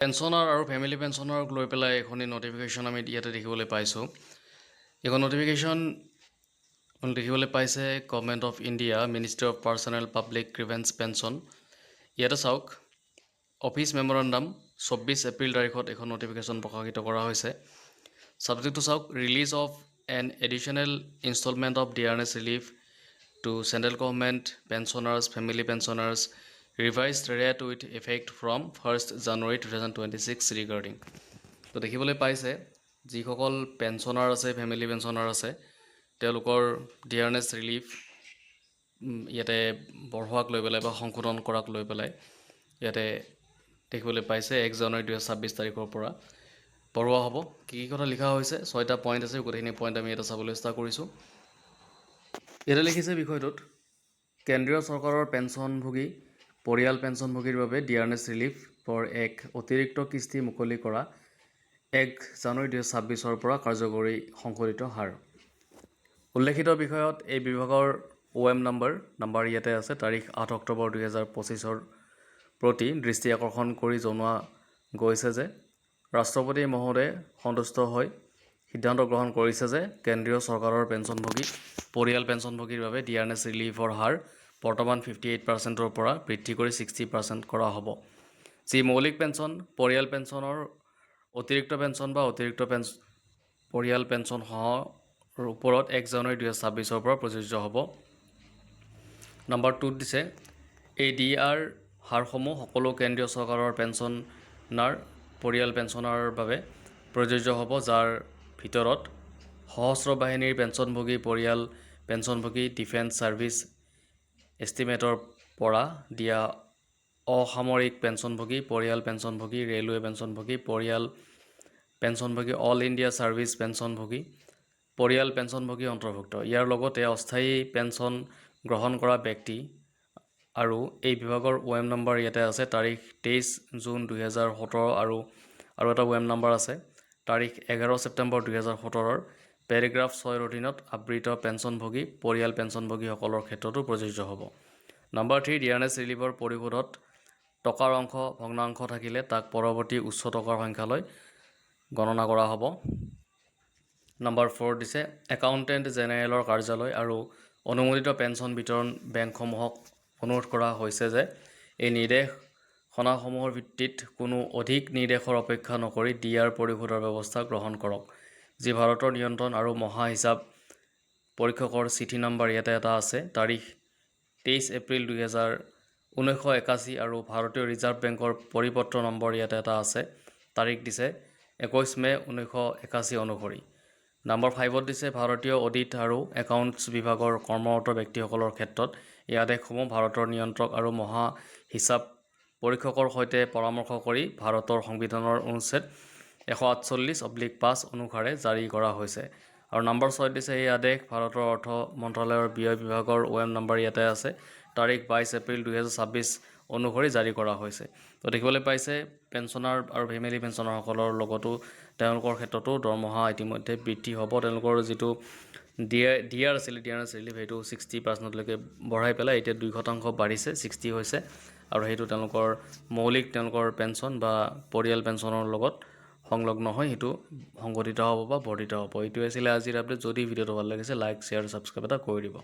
Pensioner আৰু family পেঞ্চনাৰক লৈ পেলাই এখনি নটিফিকেশ্যন আমি ইয়াতে দেখিবলৈ পাইছোঁ। এইখন নটিফিকেশ্যন দেখিবলৈ পাইছে government of India, ministry of personal public grievance pension. ইয়াতে চাওক, অফিচ মেমৰেণ্ডাম 24 এপ্ৰিল তাৰিখত এখন নটিফিকেশ্যন প্ৰকাশিত কৰা হৈছে। ছাবজেক্টটো চাওক, release of an additional instalment of dearness relief to central government pensioners, family pensioners, revised rate with effect from 1 জানুৱাৰী 2026 ৰিগাৰ্ডিং। তো দেখিবলৈ পাইছে, যিসকল পেঞ্চনাৰ আছে, ফেমিলি পেঞ্চনাৰ আছে, তেওঁলোকৰ ডিয়াৰনেছ ৰিলিফ ইয়াতে বঢ়োৱাক লৈ পেলাই বা সংশোধন কৰাক লৈ পেলাই ইয়াতে দেখিবলৈ পাইছে 1 জানুৱাৰী 2026 তাৰিখৰ পৰা বঢ়োৱা হ'ব। কি কথা লিখা হৈছে, 6টা পইণ্ট আছে, গোটেইখিনি পইণ্ট আমি ইয়াতে চাবলৈ চেষ্টা কৰিছোঁ। ইয়াতে লিখিছে বিষয়টোত, কেন্দ্ৰীয় চৰকাৰৰ পেঞ্চনভোগী পৰিয়াল পেঞ্চনভোগীৰ বাবে ডিয়াৰনেছ ৰিলিফৰ এক অতিৰিক্ত কিস্তি মুকলি কৰা 1 জানুৱাৰী 2026 পৰা কাৰ্যকৰী সংশোধিত হাৰ। উল্লেখিত বিষয়ত এই বিভাগৰ OM নম্বৰ ইয়াতে আছে, তাৰিখ 8 অক্টোবৰ 2025 প্ৰতি দৃষ্টি আকৰ্ষণ কৰি জনোৱা গৈছে যে ৰাষ্ট্ৰপতি মহোদয়ে সন্তুষ্ট হৈ সিদ্ধান্ত গ্ৰহণ কৰিছে যে কেন্দ্ৰীয় চৰকাৰৰ পেঞ্চনভোগী পৰিয়াল পেঞ্চনভোগীৰ বাবে ডিয়াৰনেছ ৰিলিফৰ হাৰ বৰ্তমান 58%ৰ পৰা বৃদ্ধি কৰি 60% কৰা হ'ব। যি মৌলিক পেঞ্চন, পৰিয়াল পেঞ্চনৰ অতিৰিক্ত পেঞ্চন বা অতিৰিক্ত পৰিয়াল পেঞ্চনসমূহৰ ওপৰত 1 জানুৱাৰী 2026 পৰা প্ৰযোজ্য হ'ব। নম্বৰ 2 দিছে, এই ডিআৰ হাৰসমূহ সকলো কেন্দ্ৰীয় চৰকাৰৰ পেঞ্চনাৰ পৰিয়াল পেঞ্চনৰ বাবে প্ৰযোজ্য হ'ব, যাৰ ভিতৰত সশস্ত্ৰ বাহিনীৰ পেঞ্চনভোগী পৰিয়াল পেঞ্চনভোগী, ডিফেন্স ছাৰ্ভিচ এষ্টিমেটৰ পৰা দিয়া অসামৰিক পেঞ্চনভোগী পৰিয়াল পেঞ্চনভোগী, ৰেলৱে পেঞ্চনভোগী পৰিয়াল পেঞ্চনভোগী, অল ইণ্ডিয়া ছাৰ্ভিচ পেঞ্চনভোগী পৰিয়াল পেঞ্চনভোগী অন্তৰ্ভুক্ত। ইয়াৰ লগতে অস্থায়ী পেঞ্চন গ্ৰহণ কৰা ব্যক্তি। আৰু এই বিভাগৰ OM নম্বৰ ইয়াতে আছে, তাৰিখ 23 জুন 2017 আৰু এটা OM নম্বৰ আছে, তাৰিখ 11 ছেপ্টেম্বৰ 2017 পেৰেগ্ৰাফ 6ৰ অধীনত আবৃত পেঞ্চনভোগী পৰিয়াল পেঞ্চনভোগীসকলৰ ক্ষেত্ৰতো প্ৰযোজ্য হ'ব। নম্বৰ 3, ডিয়াৰনেছ ৰিলিফৰ পৰিশোধত টকাৰ অংশ ভগ্নাংশ থাকিলে তাক পৰৱৰ্তী উচ্চ টকাৰ সংখ্যালৈ গণনা কৰা হ'ব। নম্বৰ 4 দিছে, একাউণ্টেণ্ট জেনেৰেলৰ কাৰ্যালয় আৰু অনুমোদিত পেঞ্চন বিতৰণ বেংকসমূহক অনুৰোধ কৰা হৈছে যে এই নিৰ্দেশনাসমূহৰ ভিত্তিত কোনো অধিক নিৰ্দেশৰ অপেক্ষা নকৰি ডিআৰ পৰিশোধৰ ব্যৱস্থা গ্ৰহণ কৰক। যি ভাৰতৰ নিয়ন্ত্ৰণ আৰু মহা হিচাপ পৰীক্ষকৰ চিঠি নম্বৰ ইয়াতে এটা আছে, তাৰিখ 23 এপ্ৰিল 1981 আৰু ভাৰতীয় ৰিজাৰ্ভ বেংকৰ পৰিপত্ৰ নম্বৰ ইয়াতে এটা আছে, তাৰিখ দিছে 21 মে 1981 অনুসৰি। নম্বৰ 5ত দিছে, ভাৰতীয় অডিট আৰু একাউণ্টছ বিভাগৰ কৰ্মৰত ব্যক্তিসকলৰ ক্ষেত্ৰত এই আদেশসমূহ ভাৰতৰ নিয়ন্ত্ৰক আৰু মহা হিচাপ পৰীক্ষকৰ সৈতে পৰামৰ্শ কৰি ভাৰতৰ সংবিধানৰ অনুচ্ছেদ 148/5 অনুসাৰে জাৰি কৰা হৈছে। আৰু নম্বৰ 6 দিছে, এই আদেশ ভাৰতৰ অৰ্থ মন্ত্ৰালয়ৰ ব্যয় বিভাগৰ OM নম্বৰ ইয়াতে আছে, তাৰিখ 22 এপ্ৰিল 2026 অনুসৰি জাৰি কৰা হৈছে। তো দেখিবলৈ পাইছে, পেঞ্চনাৰ আৰু ফেমিলি পেঞ্চনাৰসকলৰ লগতো তেওঁলোকৰ ক্ষেত্ৰতো দৰমহা ইতিমধ্যে বৃদ্ধি হ'ব। তেওঁলোকৰ যিটো ডিআৰ আছিলে, ডিয়াৰনেছ ৰিলিফ, সেইটো 60%লৈকে বঢ়াই পেলাই এতিয়া 2% বাঢ়িছে, 60 হৈছে। আৰু সেইটো তেওঁলোকৰ মৌলিক পেঞ্চন বা পৰিয়াল পেঞ্চনৰ লগত সংলগ্ন হয়, সেইটো সংগঠিত হ'ব বা বৰ্ধিত হ'ব। এইটোৱে আছিলে আজিৰ আপডেট। যদি ভিডিঅ'টো ভাল লাগিছে, লাইক, শ্বেয়াৰ, ছাবস্ক্ৰাইব এটা কৰি দিব।